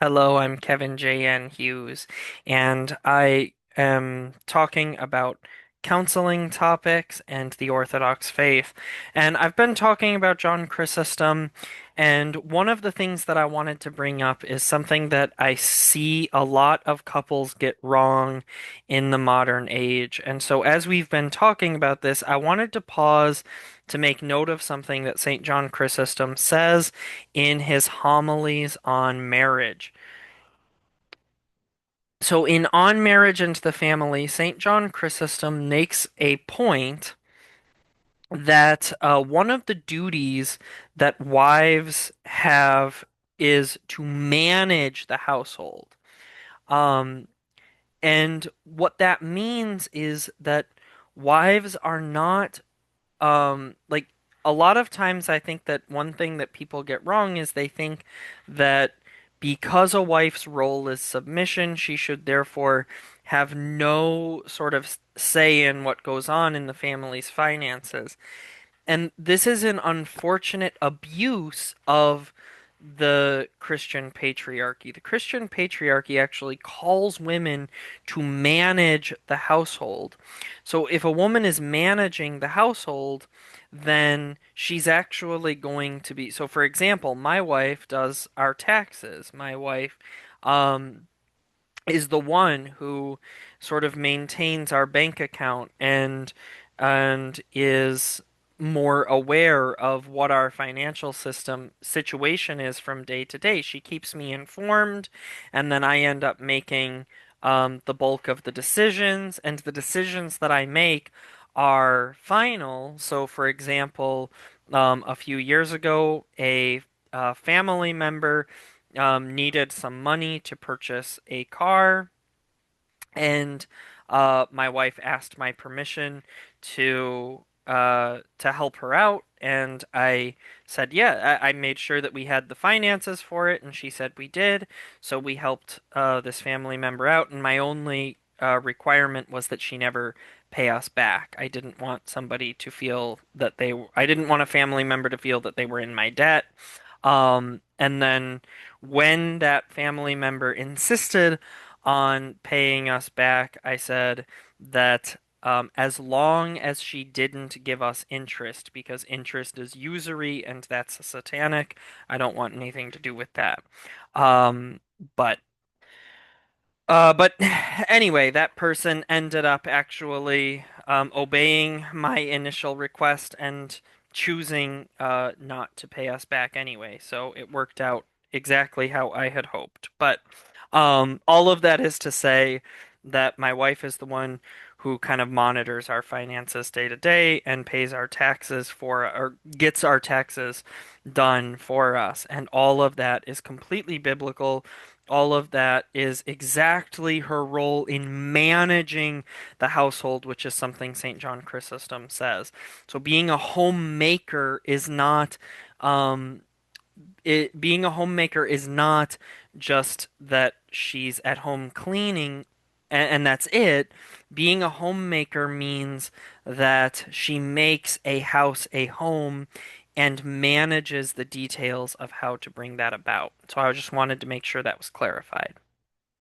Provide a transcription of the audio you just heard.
Hello, I'm Kevin J.N. Hughes, and I am talking about counseling topics and the Orthodox faith. And I've been talking about John Chrysostom, and one of the things that I wanted to bring up is something that I see a lot of couples get wrong in the modern age. And so, as we've been talking about this, I wanted to pause to make note of something that St. John Chrysostom says in his homilies on marriage. So in On Marriage and the Family, St. John Chrysostom makes a point that one of the duties that wives have is to manage the household. Um, and what that means is that wives are not like a lot of times I think that one thing that people get wrong is they think that because a wife's role is submission, she should therefore have no sort of say in what goes on in the family's finances. And this is an unfortunate abuse of the Christian patriarchy. The Christian patriarchy actually calls women to manage the household. So if a woman is managing the household, then she's actually going to be. So, for example, my wife does our taxes. My wife um, is the one who sort of maintains our bank account and is more aware of what our financial system situation is from day to day. She keeps me informed, and then I end up making the bulk of the decisions, and the decisions that I make are final. So, for example, a few years ago, a family member needed some money to purchase a car, and my wife asked my permission to help her out, and I said, yeah, I made sure that we had the finances for it, and she said we did, so we helped this family member out, and my only requirement was that she never pay us back. I didn't want somebody to feel that I didn't want a family member to feel that they were in my debt. And then when that family member insisted on paying us back, I said that as long as she didn't give us interest, because interest is usury and that's satanic, I don't want anything to do with that. Um, but but anyway, that person ended up actually obeying my initial request and choosing not to pay us back anyway. So it worked out exactly how I had hoped. But all of that is to say that my wife is the one who kind of monitors our finances day to day and pays our taxes for, or gets our taxes done for us. And all of that is completely biblical. All of that is exactly her role in managing the household, which is something St. John Chrysostom says. So being a homemaker is not being a homemaker is not just that she's at home cleaning and that's it. Being a homemaker means that she makes a house a home and manages the details of how to bring that about. So I just wanted to make sure that was clarified.